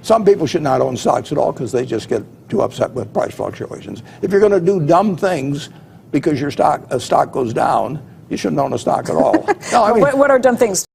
Some people should not own stocks at all because they just get too upset with price fluctuations. If you're going to do dumb things because your stock goes down, you shouldn't own a stock at all. No, I mean, what are dumb things?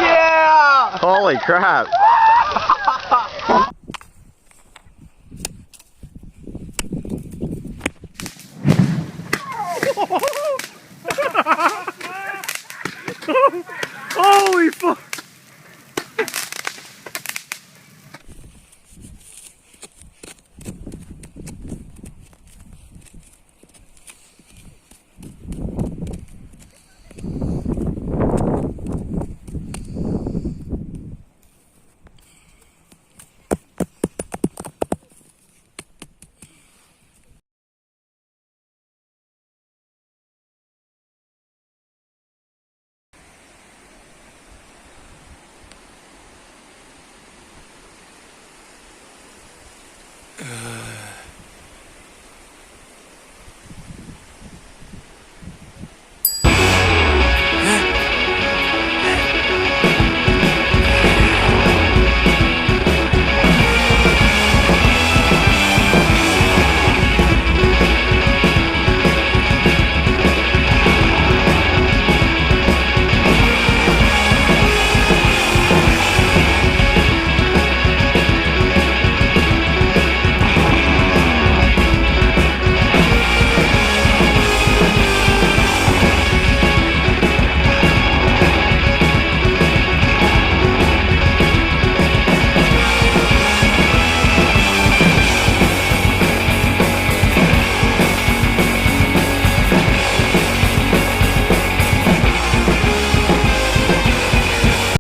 Yeah! Holy crap.